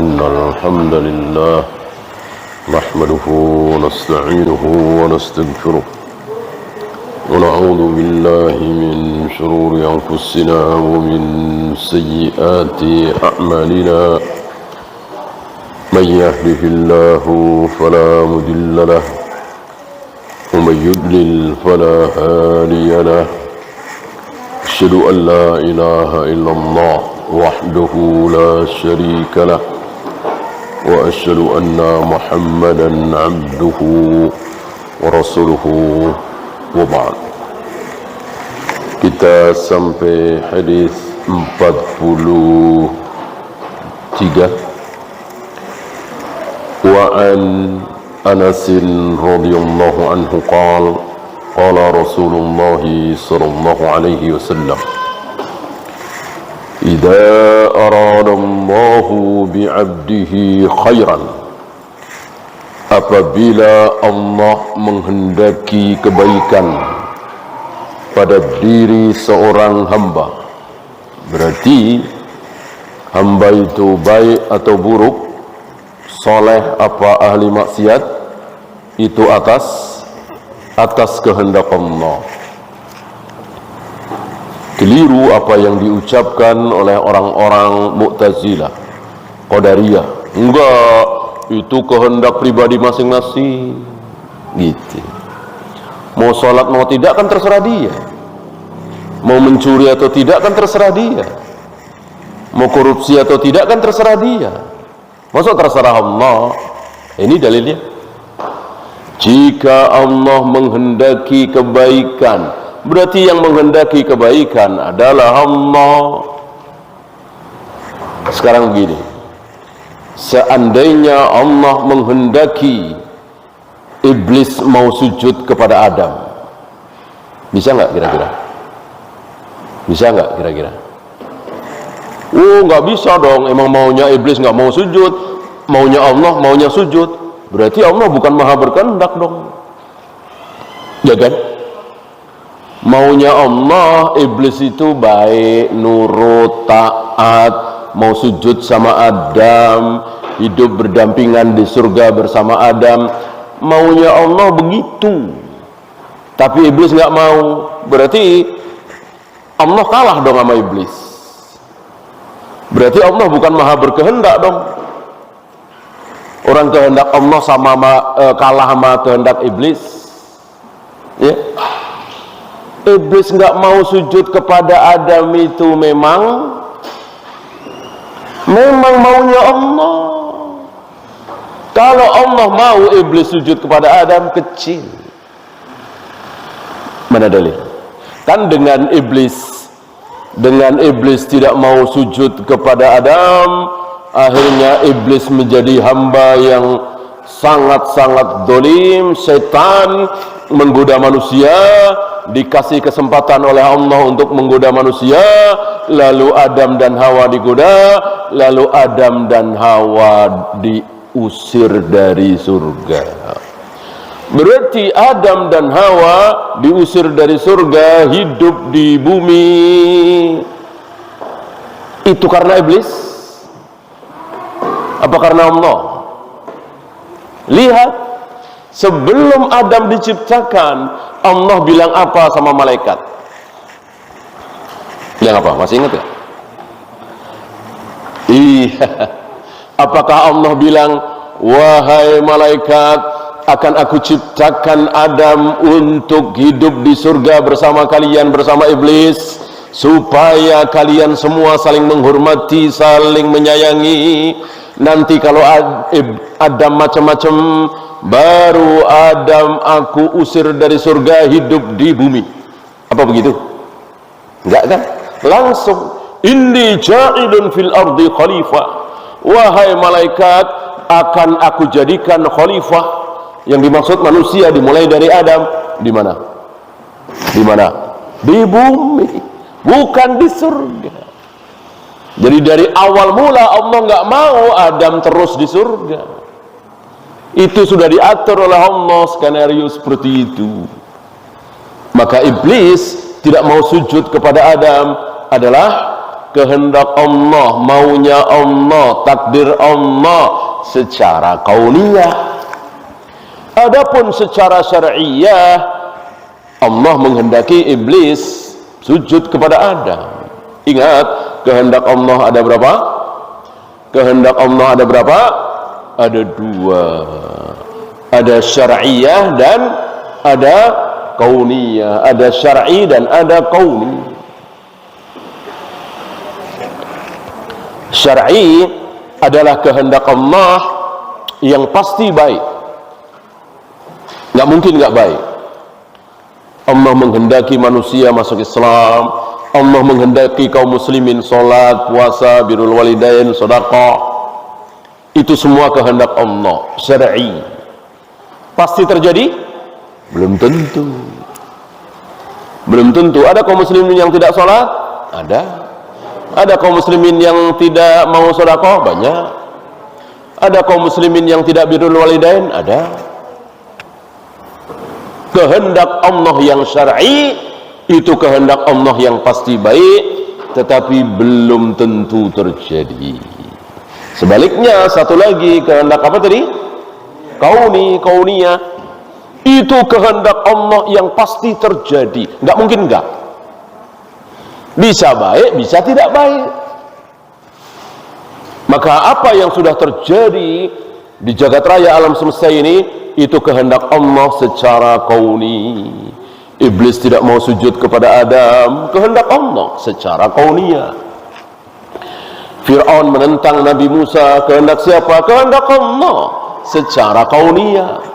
إن الحمد لله نحمده ونستعينه ونستغفره ونعوذ بالله من شرور أنفسنا ومن سيئات أعمالنا من يهده الله فلا مضل له ومن يضلل فلا هادي له أشهد أن لا إله إلا الله وحده لا شريك له وأشهد أن محمدا عبده ورسوله وبعد. Kita sampai hadis 43. Wa an Anas radhiyallahu anhu qala qala Rasulullah sallallahu alaihi wasallam idza arada Allahu bi'abdihi khairan, apabila Allah menghendaki kebaikan pada diri seorang hamba, berarti hamba itu baik atau buruk, soleh apa ahli maksiat, itu atas kehendak Allah. Keliru apa yang diucapkan oleh orang-orang Mu'tazilah, Qadariyah. Enggak, itu kehendak pribadi masing-masing. Gitu. Mau sholat mau tidak kan terserah dia. Mau mencuri atau tidak kan terserah dia. Mau korupsi atau tidak kan terserah dia. Masa terserah Allah? Ini dalilnya. Jika Allah menghendaki kebaikan, berarti yang menghendaki kebaikan adalah Allah. Sekarang begini, seandainya Allah menghendaki iblis mau sujud kepada Adam, bisa nggak kira-kira? Bisa nggak kira-kira? Oh, nggak bisa dong. Emang maunya iblis nggak mau sujud, maunya Allah maunya sujud. Berarti Allah bukan maha berkehendak dong, ya kan? Maunya Allah, iblis itu baik, nurut, taat, mau sujud sama Adam, hidup berdampingan di surga bersama Adam. Maunya Allah begitu. Tapi iblis nggak mau. Berarti Allah kalah dong sama iblis. Berarti Allah bukan maha berkehendak dong. Orang kehendak Allah kalah sama kehendak iblis. Ya. Iblis nggak mau sujud kepada Adam itu memang maunya Allah. Kalau Allah mau iblis sujud kepada Adam, kecil. Mana dalil? Kan dengan iblis tidak mau sujud kepada Adam, akhirnya iblis menjadi hamba yang sangat-sangat dolim. Setan menggoda manusia, dikasih kesempatan oleh Allah untuk menggoda manusia, lalu Adam dan Hawa digoda, lalu Adam dan Hawa diusir dari surga. Berarti Adam dan Hawa diusir dari surga, hidup di bumi. Itu karena iblis? Apa karena Allah? Lihat, sebelum Adam diciptakan, Allah bilang apa sama malaikat? Bilang apa? Masih ingat ya? Iya. Apakah Allah bilang, wahai malaikat, akan aku ciptakan Adam untuk hidup di surga bersama kalian, bersama iblis, supaya kalian semua saling menghormati, saling menyayangi. Nanti kalau Adam macam-macam, baru Adam aku usir dari surga, hidup di bumi. Apa begitu? Enggak kan? Langsung, inni ja'ilun fil ardi khalifah. Wahai malaikat, akan aku jadikan khalifah. Yang dimaksud manusia dimulai dari Adam. Di mana? Di mana? Di bumi, bukan di surga. Jadi dari awal mula Allah nggak mau Adam terus di surga. Itu sudah diatur oleh Allah, skenario seperti itu. Maka iblis tidak mau sujud kepada Adam adalah kehendak Allah, maunya Allah, takdir Allah secara kauniyah. Adapun secara syar'iyah, Allah menghendaki iblis sujud kepada Adam. Ingat, kehendak Allah ada berapa? Kehendak Allah ada berapa? Ada dua. Ada syar'iyah dan ada kauniyah. Ada syar'i dan ada kauni. Syar'i adalah kehendak Allah yang pasti baik, nggak mungkin nggak baik. Allah menghendaki manusia masuk Islam, Allah menghendaki kaum muslimin sholat, puasa, birrul walidain, sedekah. Itu semua kehendak Allah, syar'i. Pasti terjadi? Belum tentu. Belum tentu. Ada kaum muslimin yang tidak sholat? Ada. Ada kaum muslimin yang tidak mau sedekah? Banyak. Ada kaum muslimin yang tidak birrul walidain? Ada. Kehendak Allah yang syar'i itu kehendak Allah yang pasti baik, tetapi belum tentu terjadi. Sebaliknya, satu lagi kehendak apa tadi? Kauniyah. Itu kehendak Allah yang pasti terjadi. Nggak mungkin nggak. Bisa baik, bisa tidak baik. Maka apa yang sudah terjadi di jagat raya alam semesta ini, itu kehendak Allah secara kauni. Iblis tidak mau sujud kepada Adam, kehendak Allah secara kauniyah. Fir'aun menentang Nabi Musa, kehendak siapa? Kehendak Allah secara kauniyah.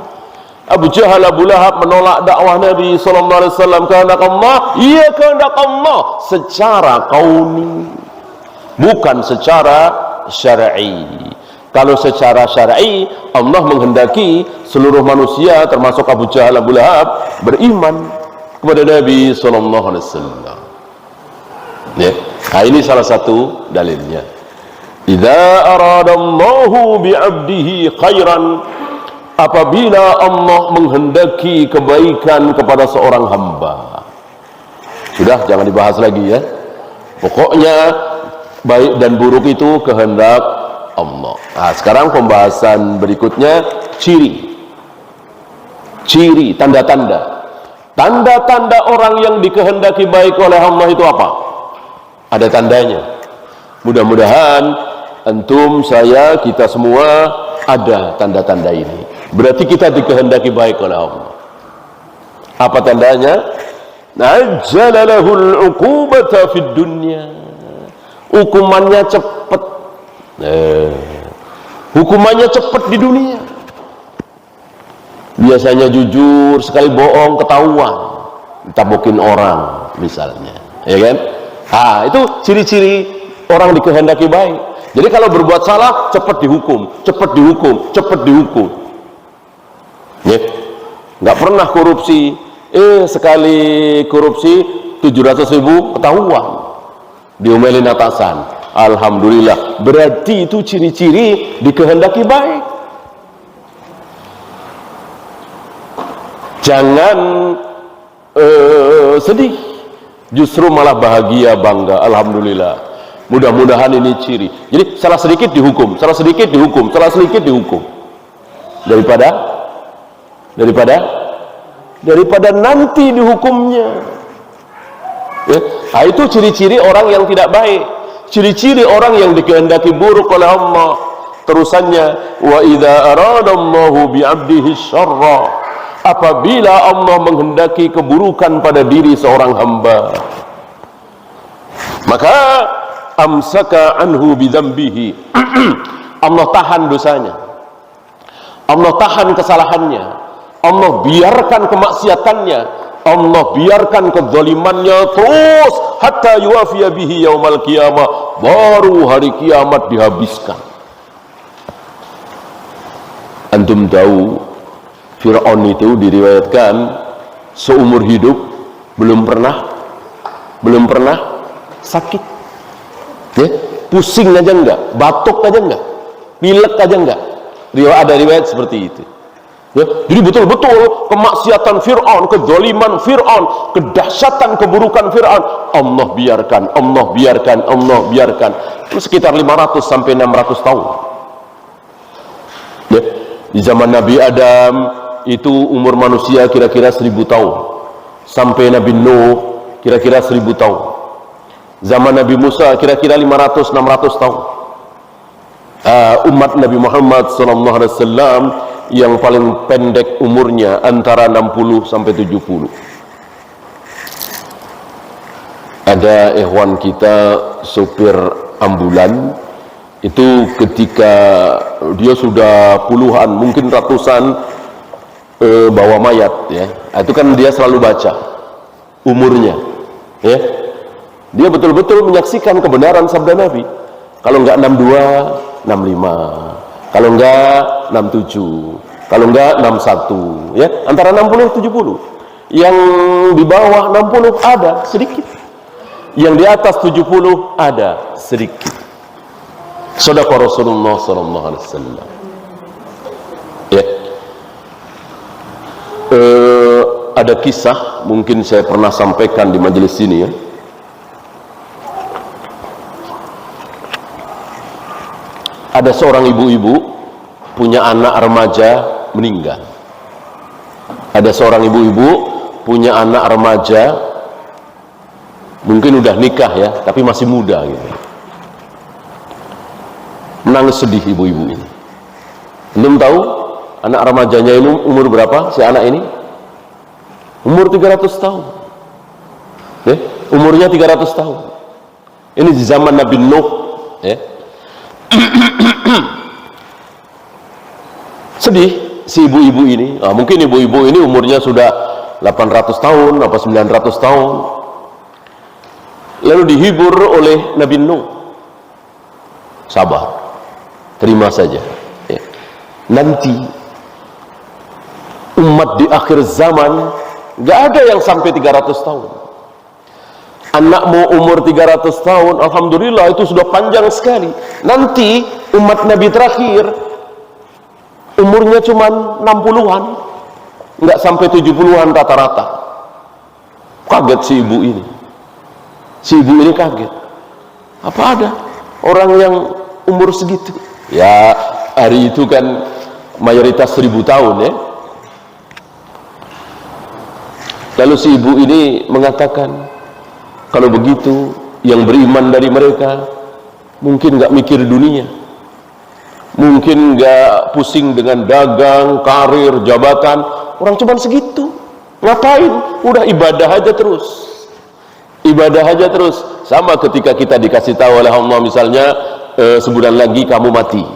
Abu Jahal, Abu Lahab menolak dakwah Nabi SAW, kehendak Allah? Iya, kehendak Allah secara kauni, bukan secara syar'i. Kalau secara syar'i, Allah menghendaki seluruh manusia termasuk Abu Jahal, Abu Lahab beriman kepada Nabi SAW. Ya. Nah, ini salah satu dalilnya. Idza aradallahu bi'abdihi khairan, apabila Allah menghendaki kebaikan kepada seorang hamba. Sudah, jangan dibahas lagi ya. Pokoknya baik dan buruk itu kehendak Allah. Nah, sekarang pembahasan berikutnya, ciri, tanda-tanda. Tanda-tanda orang yang dikehendaki baik oleh Allah itu apa? Ada tandanya. Mudah-mudahan antum, saya, kita semua ada tanda-tanda ini. Berarti kita dikehendaki baik oleh Allah. Apa tandanya? Najjala lahul uqubata fid dunya. Hukumannya cepat. Hukumannya cepat di dunia. Biasanya jujur, sekali bohong ketahuan, ditabokin orang misalnya, ya kan? Ah, itu ciri-ciri orang dikehendaki baik. Jadi kalau berbuat salah, cepat dihukum. Ya, nggak pernah korupsi. Sekali korupsi 700.000 ketahuan, diomelin atasan. Alhamdulillah, berarti itu ciri-ciri dikehendaki baik. Jangan sedih, justru malah bahagia, bangga. Alhamdulillah, mudah-mudahan ini ciri. Jadi salah sedikit dihukum, salah sedikit dihukum, salah sedikit dihukum, daripada nanti dihukumnya. Ya, nah itu ciri-ciri orang yang tidak baik, ciri-ciri orang yang dikehendaki buruk oleh Allah. Terusannya, wa idza aradallahu bi'abdihi syarra, apabila Allah menghendaki keburukan pada diri seorang hamba, maka amsaka anhu bidzambihi, Allah tahan dosanya, Allah tahan kesalahannya, Allah biarkan kemaksiatannya, Allah biarkan kezalimannya terus hatta yuwafiya bihi yaumal qiyamah, baru hari kiamat dihabiskan. Antum tahu Fir'aun itu diriwayatkan seumur hidup belum pernah sakit, ya? Pusing aja enggak, batuk aja enggak, pilek aja enggak. Ada riwayat seperti itu. Ya, jadi betul-betul kemaksiatan Fir'aun, kedzaliman Fir'aun, kedahsyatan keburukan Fir'aun, Allah biarkan, Allah biarkan, Allah biarkan. Itu sekitar 500 sampai 600 tahun. Ya, di zaman Nabi Adam itu umur manusia kira-kira 1000 tahun. Sampai Nabi Nuh kira-kira 1000 tahun. Zaman Nabi Musa kira-kira 500-600 tahun. Umat Nabi Muhammad SAW yang paling pendek umurnya antara 60 sampai 70. Ada ikhwan kita sopir ambulan itu ketika dia sudah puluhan mungkin ratusan bawa mayat ya. Itu kan dia selalu baca umurnya ya. Dia betul-betul menyaksikan kebenaran sabda Nabi. Kalau enggak 62, 65. Kalau enggak 67, kalau enggak 61 ya, antara 60 70. Yang di bawah 60 ada sedikit, yang di atas 70 ada sedikit. Shadaqah Rasulullah sallallahu alaihi wasallam ya. Ada kisah mungkin saya pernah sampaikan di majelis ini ya. Ada seorang ibu-ibu punya anak remaja meninggal. Ada seorang ibu-ibu punya anak remaja, mungkin udah nikah ya, tapi masih muda gitu. Menangis sedih ibu-ibu ini. Belum tahu anak remajanya ini umur berapa si anak ini? Umur 300 tahun. Umurnya 300 tahun. Ini di zaman Nabi Nuh ya. Sedih si ibu-ibu ini. Mungkin ibu-ibu ini umurnya sudah 800 tahun apa 900 tahun. Lalu dihibur oleh Nabi Nuh. Sabar, terima saja ya. Nanti umat di akhir zaman gak ada yang sampai 300 tahun. Anakmu umur 300 tahun, alhamdulillah itu sudah panjang sekali. Nanti umat Nabi terakhir umurnya cuma 60-an, nggak sampai 70-an rata-rata. Kaget si ibu ini. Si ibu ini kaget. Apa ada orang yang umur segitu? Ya, hari itu kan mayoritas 1000 tahun ya. Lalu si ibu ini mengatakan, kalau begitu yang beriman dari mereka mungkin nggak mikir dunia, mungkin nggak pusing dengan dagang, karir, jabatan. Orang cuma segitu, ngapain? Udah ibadah aja terus, ibadah aja terus. Sama ketika kita dikasih tahu oleh Allah misalnya sebulan lagi kamu mati.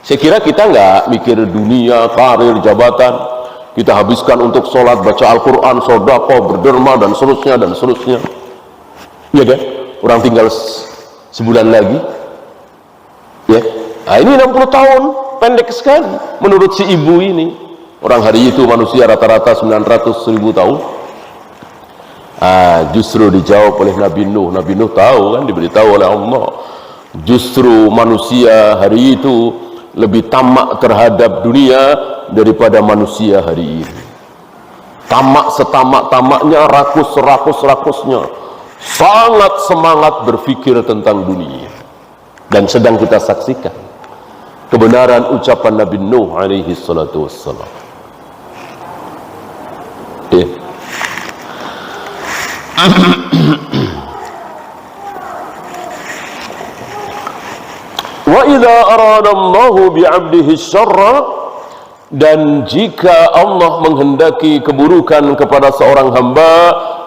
Saya kira kita nggak mikir dunia, karir, jabatan. Kita habiskan untuk sholat, baca Al-Quran, sedekah, berderma dan seterusnya dan seterusnya. Ya kan? Orang tinggal sebulan lagi ya. Nah, ini 60 tahun pendek sekali menurut si ibu ini. Orang hari itu manusia rata-rata 900-1000 tahun. Justru dijawab oleh Nabi Nuh. Nabi Nuh tahu kan, diberitahu oleh Allah, justru manusia hari itu lebih tamak terhadap dunia daripada manusia hari ini. Tamak setamak-tamaknya, rakus-rakusnya, sangat semangat berpikir tentang dunia. Dan sedang kita saksikan kebenaran ucapan Nabi Nuh alaihi salatu wassalam ya. Wa idza aradallahu bi'abdihi syarra, dan jika Allah menghendaki keburukan kepada seorang hamba,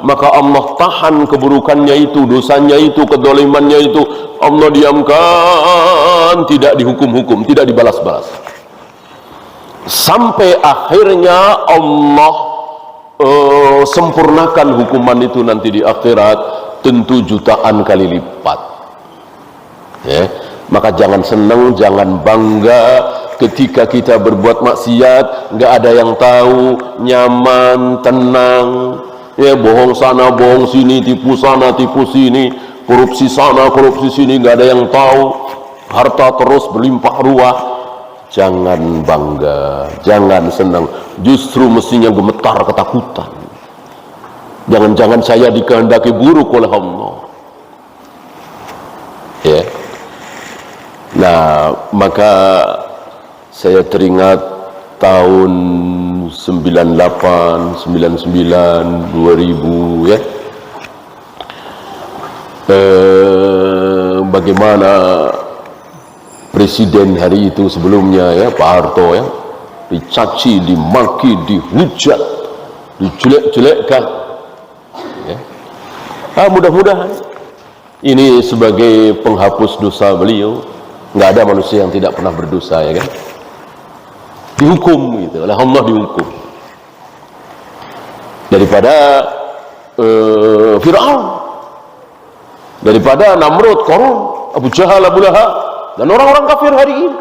maka Allah tahan keburukannya itu, dosanya itu, kedzalimannya itu. Allah diamkan, tidak dihukum-hukum, tidak dibalas-balas, sampai akhirnya Allah sempurnakan hukuman itu nanti di akhirat, tentu jutaan kali lipat ya. Maka jangan senang, jangan bangga ketika kita berbuat maksiat, nggak ada yang tahu, nyaman, tenang ya. Bohong sana, bohong sini, tipu sana, tipu sini, korupsi sana, korupsi sini, nggak ada yang tahu. Harta terus berlimpah ruah, Jangan bangga, jangan senang, justru mestinya gemetar ketakutan. Jangan-jangan saya dikehendaki buruk oleh Allah. Ya. Nah, maka saya teringat tahun 98, 99, 2000 ya. Bagaimana presiden hari itu sebelumnya ya, Pak Harto ya, dicaci, dimaki, dihujat, dijelek-jelekkan ya. Mudah-mudahan ini sebagai penghapus dosa beliau. Nggak ada manusia yang tidak pernah berdosa ya kan, dihukum gitu oleh Allah, dihukum daripada Fir'aun, daripada Namrud, Qarun, Abu Jahal, Abu Lahab, dan orang-orang kafir hari ini.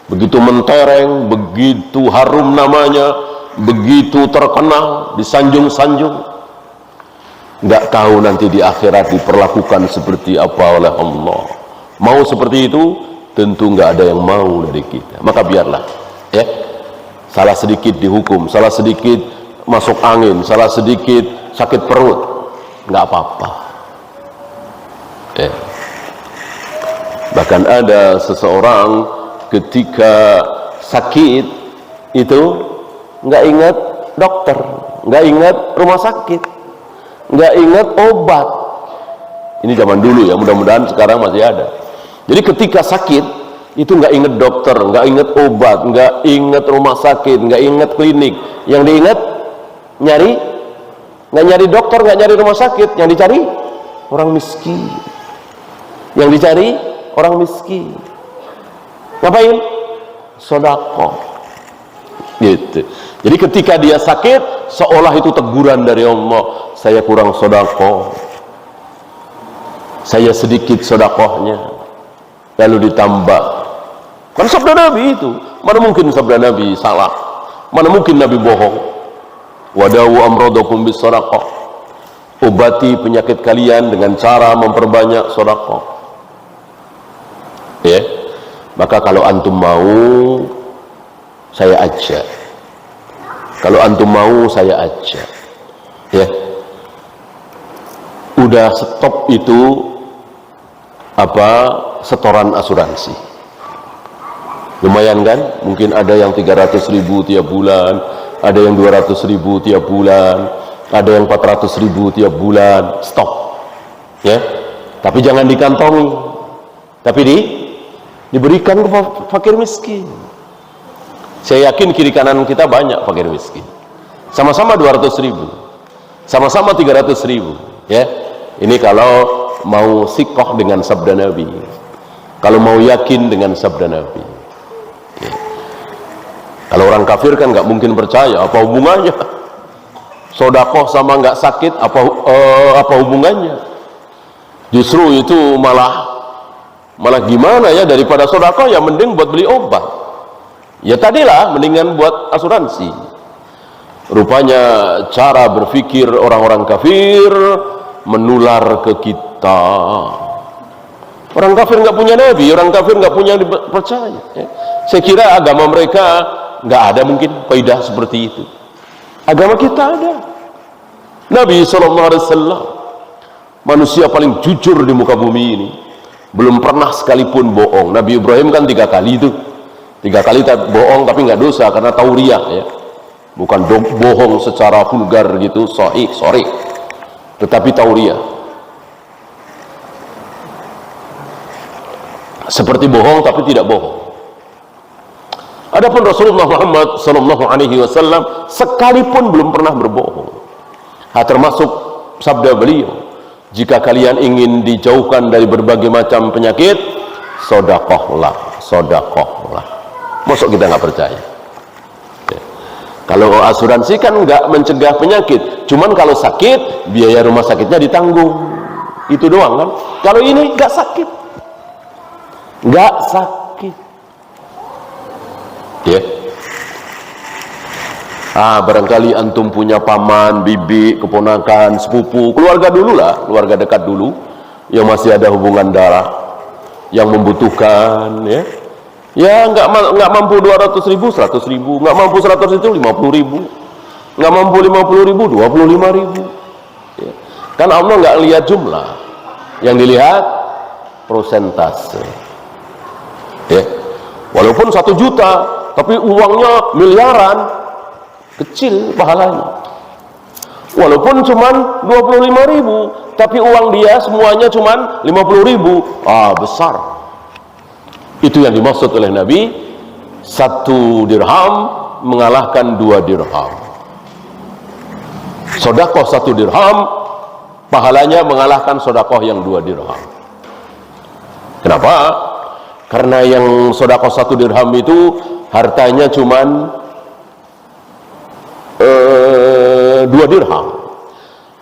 Begitu mentereng, begitu harum namanya, begitu terkenal, disanjung-sanjung. Nggak tahu nanti di akhirat diperlakukan seperti apa oleh Allah. Mau seperti itu, tentu nggak ada yang mau dari kita. Maka biarlah ya, salah sedikit dihukum, salah sedikit masuk angin, salah sedikit sakit perut, nggak apa-apa ya. Bahkan ada seseorang ketika sakit itu nggak ingat dokter, nggak ingat rumah sakit, nggak ingat obat. Ini zaman dulu ya, mudah-mudahan sekarang masih ada. Jadi ketika sakit itu nggak ingat dokter, nggak ingat obat, nggak ingat rumah sakit, nggak ingat klinik. Yang diingat nyari, nggak nyari dokter, nggak nyari rumah sakit. Yang dicari orang miskin. Yang dicari orang miskin. Ngapain? Sedekah. Gitu. Jadi ketika dia sakit, seolah itu teguran dari Allah. Saya kurang sedekah, saya sedikit sedekahnya. Lalu ditambah, kan sabda Nabi itu, mana mungkin sabda Nabi salah, mana mungkin Nabi bohong. Wadawu amrodakum bis sedekah, obati penyakit kalian dengan cara memperbanyak sedekah ya. Maka kalau antum mau, saya ajak. Kalau antum mau, saya ajak ya. Udah stop itu setoran asuransi. Lumayan kan? Mungkin ada yang 300.000 tiap bulan, ada yang 200.000 tiap bulan, ada yang 400.000 tiap bulan. Stop ya. Tapi jangan dikantongi, tapi diberikan ke fakir miskin. Saya yakin kiri kanan kita banyak fakir miskin. Sama-sama 200.000, sama-sama 300.000 ya. Ini kalau mau sikoh dengan sabda Nabi, kalau mau yakin dengan sabda Nabi ya. Kalau orang kafir kan nggak mungkin percaya, apa hubungannya sedekah sama nggak sakit, apa hubungannya? Justru itu malah gimana ya, daripada sedekah ya mending buat beli obat ya. Tadilah mendingan buat asuransi. Rupanya cara berpikir orang-orang kafir menular ke kita. Orang kafir nggak punya nabi, orang kafir nggak punya dipercaya ya. Saya kira agama mereka nggak ada mungkin faidah seperti itu. Agama kita ada. Nabi SAW manusia paling jujur di muka bumi ini, belum pernah sekalipun bohong. Nabi Ibrahim kan 3 kali itu, 3 kali bohong tapi nggak dosa karena tauriah ya, bukan bohong secara vulgar gitu, sorry, tetapi tauriah. Seperti bohong tapi tidak bohong. Adapun Rasulullah Muhammad SAW sekalipun belum pernah berbohong. Termasuk sabda beliau, jika kalian ingin dijauhkan dari berbagai macam penyakit, sedekahlah. Masuk kita nggak percaya ya. Kalau asuransi kan nggak mencegah penyakit, cuman kalau sakit biaya rumah sakitnya ditanggung, itu doang kan. Kalau ini nggak sakit ya. Barangkali antum punya paman, bibi, keponakan, sepupu, keluarga dulu lah, keluarga dekat dulu yang masih ada hubungan darah, yang membutuhkan ya, Ya nggak mampu 200.000, 100.000, nggak mampu 100.000, 50.000, nggak mampu 50.000, 25.000. Ya. Kan Allah nggak lihat jumlah, yang dilihat prosentase. Ya. Walaupun 1 juta, tapi uangnya miliaran, kecil pahalanya. Walaupun cuman 25.000, tapi uang dia semuanya cuman 50.000, besar. Itu yang dimaksud oleh Nabi, 1 dirham mengalahkan 2 dirham. Sedekah 1 dirham pahalanya mengalahkan sedekah yang 2 dirham. Kenapa? Karena yang sedekah 1 dirham itu hartanya cuman 2 dirham.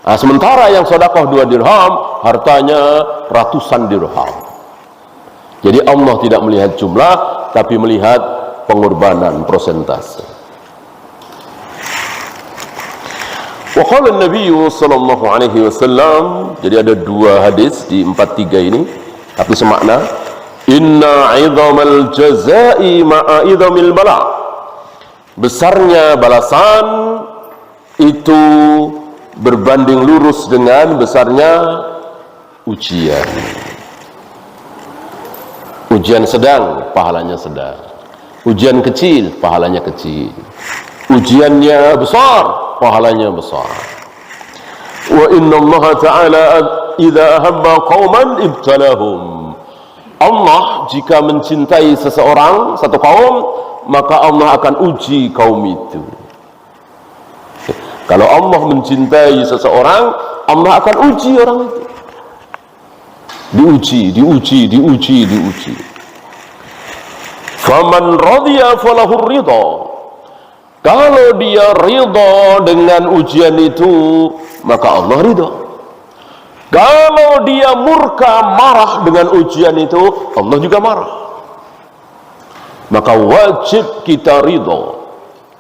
Nah, sementara yang sedekah 2 dirham hartanya ratusan dirham. Jadi Allah tidak melihat jumlah, tapi melihat pengorbanan, prosentase. Wa qala an-nabiy sallallahu alaihi wasallam, jadi ada 2 hadis di 43 ini, tapi semakna. Inna 'idhamal jazaa'i ma'a 'idhamil bala'. Besarnya balasan itu berbanding lurus dengan besarnya ujian. Ujian sedang, pahalanya sedang. Ujian kecil, pahalanya kecil. Ujiannya besar, pahalanya besar. Wa inna Allah ta'ala idza ahabba qauman ibtalahum. Allah jika mencintai seseorang, satu kaum, maka Allah akan uji kaum itu. Kalau Allah mencintai seseorang, Allah akan uji orang itu. Diuji. Faman radiya falahur ridha. Kalau dia ridha dengan ujian itu, maka Allah ridha. Kalau dia murka, marah dengan ujian itu, Allah juga marah. Maka wajib kita ridha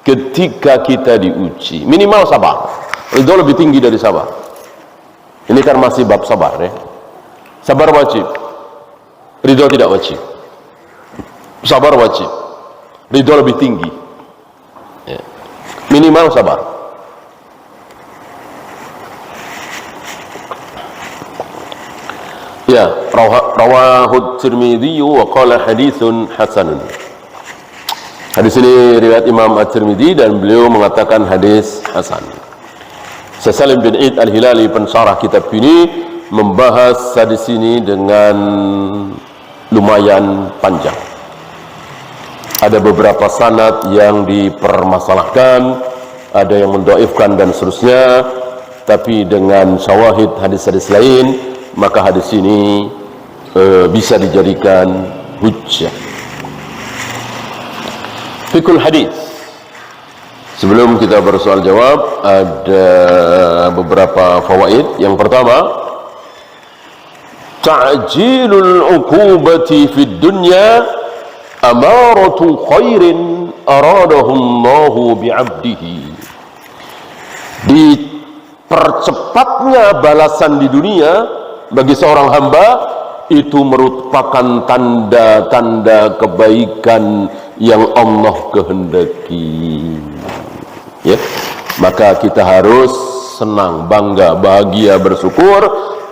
ketika kita diuji. Minimal sabar. Ridha lebih tinggi dari sabar. Ini kan masih bab sabar ya. Sabar wajib, ridha tidak wajib. Sabar wajib, ridha lebih tinggi ya. Minimal sabar. Ya, rawahu Tirmidzi wa qala haditsun hasanun. Hadis ini riwayat Imam At-Tirmidzi dan beliau mengatakan hadis hasan. Salim bin Id Al-Hilali pensyarah kitab ini membahas hadis ini dengan lumayan panjang. Ada beberapa sanad yang dipermasalahkan, ada yang mendhaifkan dan seterusnya, tapi dengan syawahid hadis-hadis lain, maka hadis ini bisa dijadikan hujjah. Fikul hadis. Sebelum kita bersoal jawab, ada beberapa fawaid. Yang pertama, ta'jilul uqubati fid dunya amaratu khairin aradahu Allahu bi'abdihi. Dipercepatnya balasan di dunia bagi seorang hamba itu merupakan tanda-tanda kebaikan yang Allah kehendaki. Ya, maka kita harus senang, bangga, bahagia, bersyukur.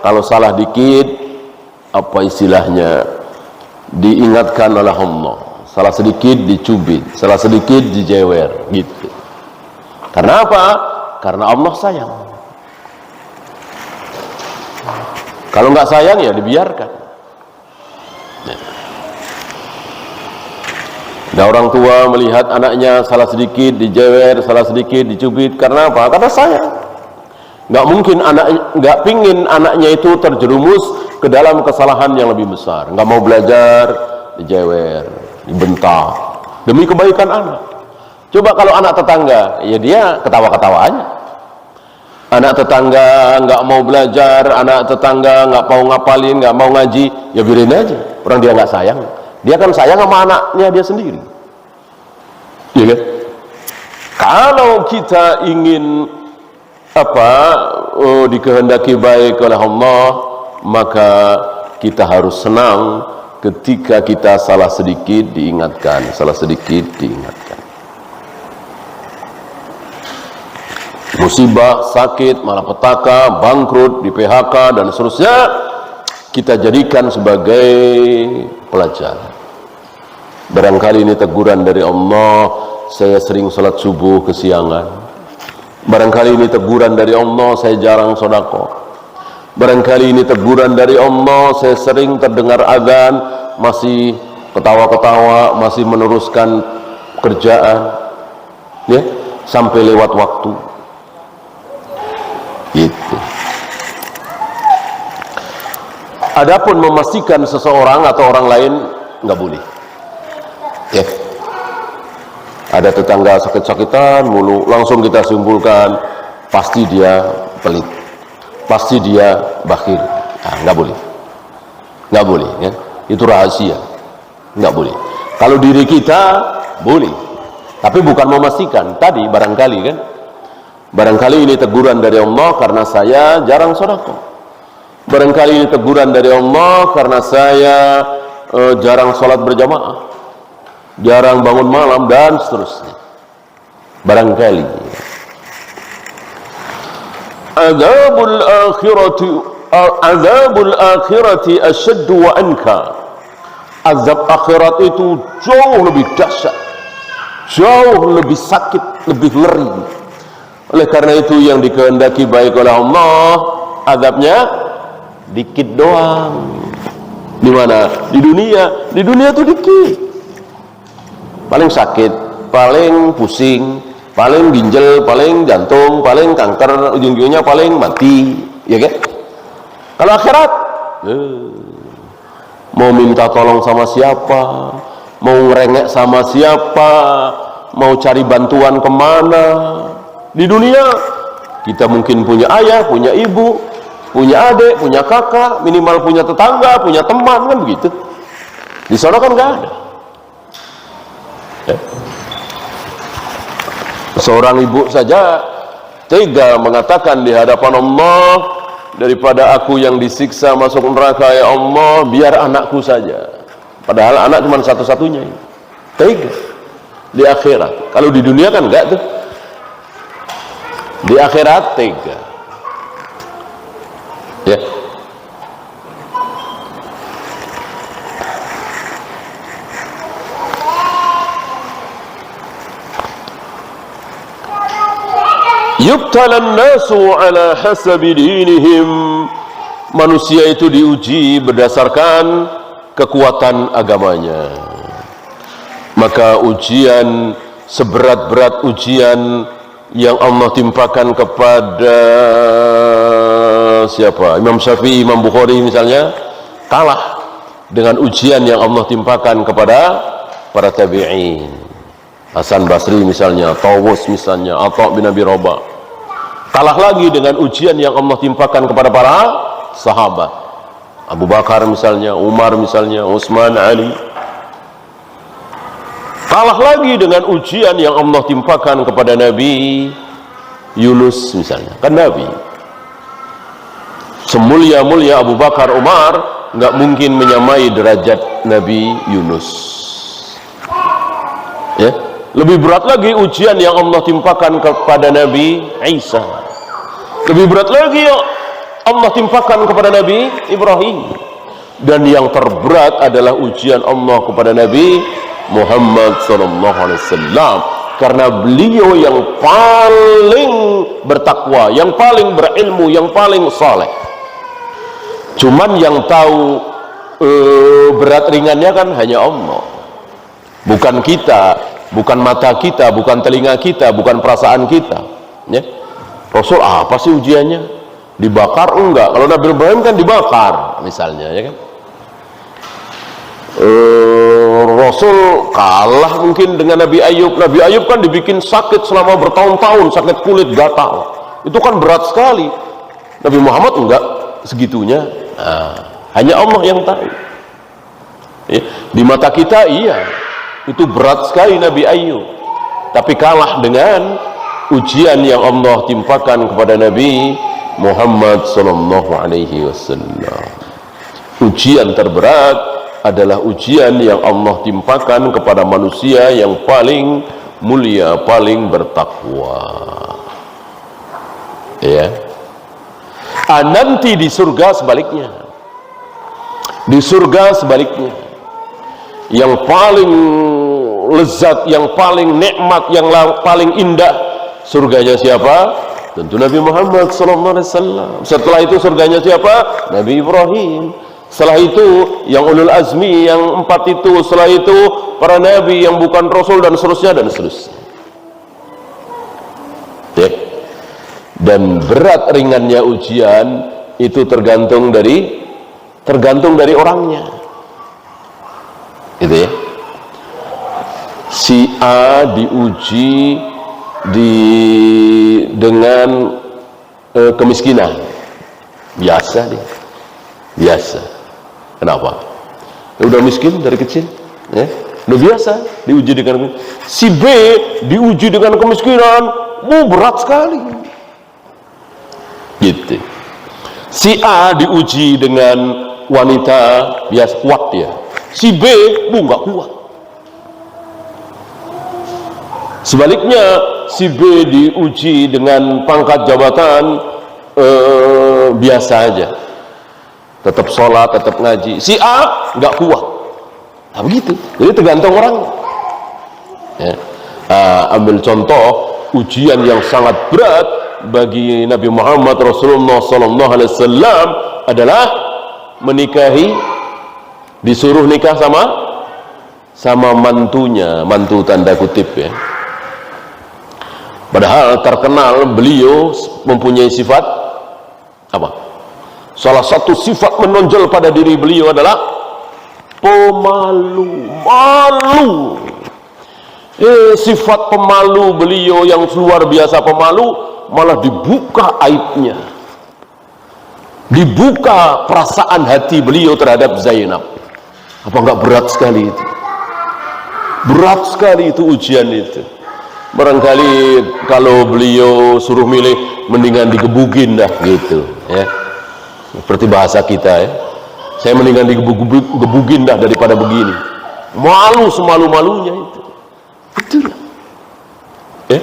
Kalau salah dikit, apa istilahnya, diingatkan oleh Allah. Salah sedikit dicubit, salah sedikit dijewer, gitu. Karena apa? Karena Allah sayang. Kalau nggak sayang ya dibiarkan. Nah, orang tua melihat anaknya salah sedikit dijewer, salah sedikit dicubit, karena apa? Karena sayang. Nggak mungkin nggak pingin anaknya itu terjerumus ke dalam kesalahan yang lebih besar. Nggak mau belajar, dijewer, dibentak demi kebaikan anak. Coba kalau anak tetangga, ya dia ketawa-ketawa aja. Anak tetangga nggak mau belajar, anak tetangga nggak mau ngapalin, nggak mau ngaji, ya biarin aja. Orang dia nggak sayang. Dia kan sayang sama anaknya dia sendiri. Iya kan? Kalau kita ingin dikehendaki baik oleh Allah, maka kita harus senang ketika kita salah sedikit diingatkan, salah sedikit diingatkan. Musibah, sakit, malapetaka, bangkrut, di PHK dan seterusnya, kita jadikan sebagai pelajaran. Barangkali ini teguran dari Allah, saya sering salat subuh kesiangan. Barangkali ini teguran dari Allah, saya jarang sedekah. Barangkali ini teguran dari Allah, saya sering terdengar azan, masih ketawa-ketawa, masih meneruskan kerjaan, ya, sampai lewat waktu. Gitu. Adapun memastikan seseorang atau orang lain nggak boleh. Ya. Ada tetangga sakit-sakitan mulu, langsung kita simpulkan pasti dia pelit, pasti dia bakhil. Nah, nggak boleh, nggak boleh. Ya. Itu rahasia, nggak boleh. Kalau diri kita boleh, tapi bukan memastikan. Tadi barangkali kan. Barangkali ini teguran dari Allah karena saya jarang sedekah. Barangkali ini teguran dari Allah karena saya jarang sholat berjamaah, jarang bangun malam dan seterusnya. Barangkali. Azabul akhirati asyaddu wa anka. Azab akhirat itu jauh lebih dahsyat, jauh lebih sakit, lebih ngeri. Oleh karena itu yang dikehendaki baik oleh Allah, azabnya dikit doang. Di mana? Di dunia. Di dunia itu dikit. Paling sakit, paling pusing, paling ginjal, paling jantung, paling kanker, ujung-ujungnya paling mati, ya kan? Kalau akhirat, mau minta tolong sama siapa, mau ngerengek sama siapa, mau cari bantuan kemana? Di dunia kita mungkin punya ayah, punya ibu, punya adik, punya kakak, minimal punya tetangga, punya teman, kan begitu. Di sana kan nggak ada. Ya. Seorang ibu saja tega mengatakan di hadapan Allah, daripada aku yang disiksa masuk neraka ya Allah, biar anakku saja. Padahal anak cuma satu-satunya. Tega di akhirat. Kalau di dunia kan enggak tuh. Di akhirat tega. Ya. Yubtalan nasu ala hasabi dinihim. Manusia itu diuji berdasarkan kekuatan agamanya. Maka ujian, seberat-berat ujian yang Allah timpakan kepada siapa? Imam Syafi'i, Imam Bukhari misalnya, kalah dengan ujian yang Allah timpakan kepada para tabi'in. Hasan Basri misalnya, Tawus misalnya, Atha bin Abi Rabah. Kalah lagi dengan ujian yang Allah timpakan kepada para sahabat. Abu Bakar misalnya, Umar misalnya, Utsman, Ali. Kalah lagi dengan ujian yang Allah timpakan kepada Nabi Yunus misalnya, kan Nabi. Semulia-mulia Abu Bakar, Umar, nggak mungkin menyamai derajat Nabi Yunus. Ya, lebih berat lagi ujian yang Allah timpakan kepada Nabi Isa. Lebih berat lagi yang Allah timpakan kepada Nabi Ibrahim. Dan yang terberat adalah ujian Allah kepada Nabi Muhammad SAW, karena beliau yang paling bertakwa, yang paling berilmu, yang paling saleh. Cuman yang tahu berat ringannya kan hanya Allah, bukan kita, bukan mata kita, bukan telinga kita, bukan perasaan kita. Ya. Rasul apa sih ujiannya? Dibakar enggak? Kalau Nabi Ibrahim kan dibakar misalnya, ya kan? Rasul kalah mungkin dengan Nabi Ayub. Nabi Ayub kan dibikin sakit selama bertahun-tahun, sakit kulit gatal. Itu kan berat sekali. Nabi Muhammad enggak segitunya. Nah, hanya Allah yang tahu. Ya, di mata kita iya, itu berat sekali Nabi Ayub. Tapi kalah dengan ujian yang Allah timpakan kepada Nabi Muhammad SAW. Ujian terberat adalah ujian yang Allah timpakan kepada manusia yang paling mulia, paling bertakwa. Ya. Nanti di surga sebaliknya. Di surga sebaliknya. Yang paling lezat, yang paling nikmat, yang paling indah, surganya siapa? Tentu Nabi Muhammad SAW. Setelah itu surganya siapa? Nabi Ibrahim. Setelah itu yang ulul azmi, yang 4 itu. Setelah itu para nabi yang bukan rasul, dan seterusnya dan seterusnya. Ya. Dan berat ringannya ujian itu tergantung dari orangnya. Gitu ya. Si A diuji dengan kemiskinan, biasa dia, biasa. Kenapa? Udah miskin dari kecil, ya? Udah biasa diuji dengan kemiskinan. Si B diuji dengan kemiskinan, berat sekali. Gitu. Si A diuji dengan wanita biasa, kuat dia. Si B nggak kuat. Sebaliknya, si B diuji dengan pangkat jabatan biasa aja, tetap sholat, tetap ngaji. Si A nggak kuat. Nah, begitu. Jadi tergantung orang. Ya. Ambil contoh ujian yang sangat berat bagi Nabi Muhammad Rasulullah SAW adalah menikahi, disuruh nikah sama mantunya, mantu tanda kutip ya. Padahal terkenal beliau mempunyai sifat apa? Salah satu sifat menonjol pada diri beliau adalah pemalu, malu. Sifat pemalu beliau yang luar biasa pemalu, malah dibuka aibnya, dibuka perasaan hati beliau terhadap Zainab. Apa enggak berat sekali itu? Berat sekali itu ujian itu. Barangkali kalau beliau suruh milih, mendingan digebugin dah gitu ya. Seperti bahasa kita ya. Saya mendingan digebugin dah daripada begini. Malu semalu-malunya itu. Itulah. Ya.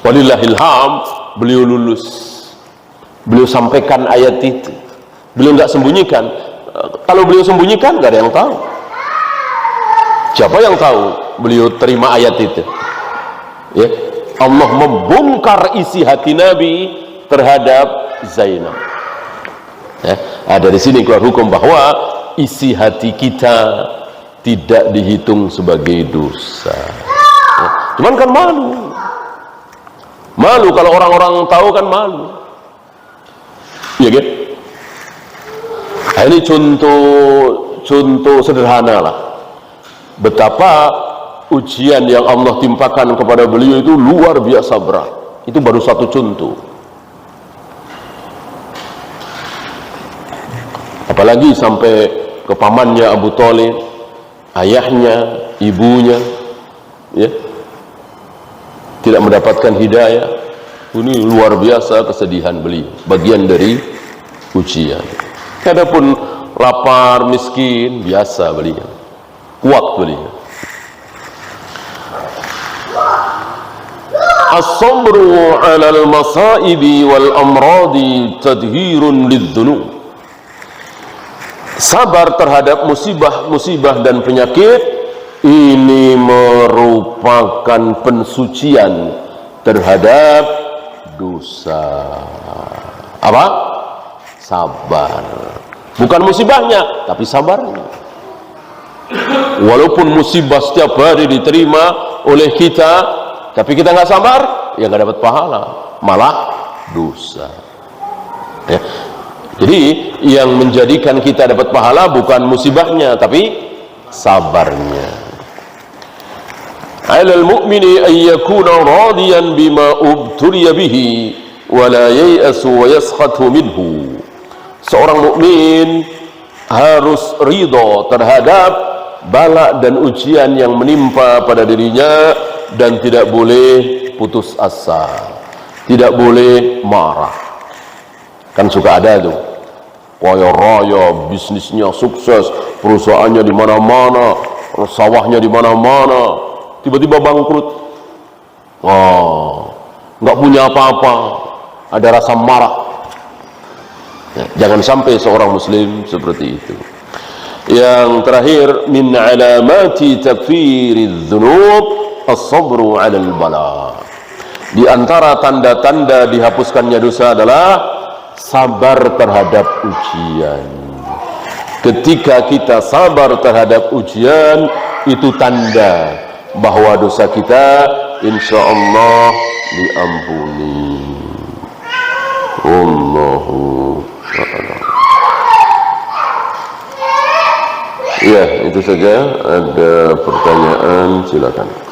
Walillahilham, beliau lulus. Beliau sampaikan ayat itu. Beliau enggak sembunyikan. Kalau beliau sembunyikan enggak ada yang tahu. Siapa yang tahu beliau terima ayat itu? Ya, Allah membongkar isi hati Nabi terhadap Zainab. Ya, dari sini keluar hukum bahwa isi hati kita tidak dihitung sebagai dosa. Ya, cuman kan malu. Malu kalau orang-orang tahu kan malu. Iya kan? Nah, ini contoh sederhana lah. Betapa ujian yang Allah timpakan kepada beliau itu luar biasa berat. Itu baru satu contoh. Apalagi sampai ke pamannya Abu Thalib, ayahnya, ibunya, ya, tidak mendapatkan hidayah. Ini luar biasa kesedihan beliau. Bagian dari ujian. Adapun lapar, miskin, biasa beliau. Kuat beliau. As-sabru 'alal masaibi wal amradi tadhirun lidh-dhunub. Sabar terhadap musibah-musibah dan penyakit ini merupakan pensucian terhadap dosa. Apa? Sabar. Bukan musibahnya, tapi sabarnya. Walaupun musibah setiap hari diterima oleh kita, tapi kita nggak sabar, ya nggak dapat pahala, malah dosa. Ya. Jadi yang menjadikan kita dapat pahala bukan musibahnya, tapi sabarnya. Alal mu'mini an yakuna radiyan bima ubtuliya bihi wa la yai'asu wa yaskhathu minhu. Seorang mukmin harus ridha terhadap bala dan ujian yang menimpa pada dirinya, dan tidak boleh putus asa, tidak boleh marah. Kan suka ada tuh kaya raya, bisnisnya sukses, perusahaannya di mana-mana, sawahnya di mana-mana, tiba-tiba bangkrut. Nggak punya apa-apa, ada rasa marah. Jangan sampai seorang muslim seperti itu. Yang terakhir, min alamati takfiriz dzunub as-sabru 'alal bala. Di antara tanda-tanda dihapuskannya dosa adalah sabar terhadap ujian. Ketika kita sabar terhadap ujian, itu tanda bahwa dosa kita insya Allah diampuni. Wallahu a'lam. Ya, itu saja. Ada pertanyaan, silakan.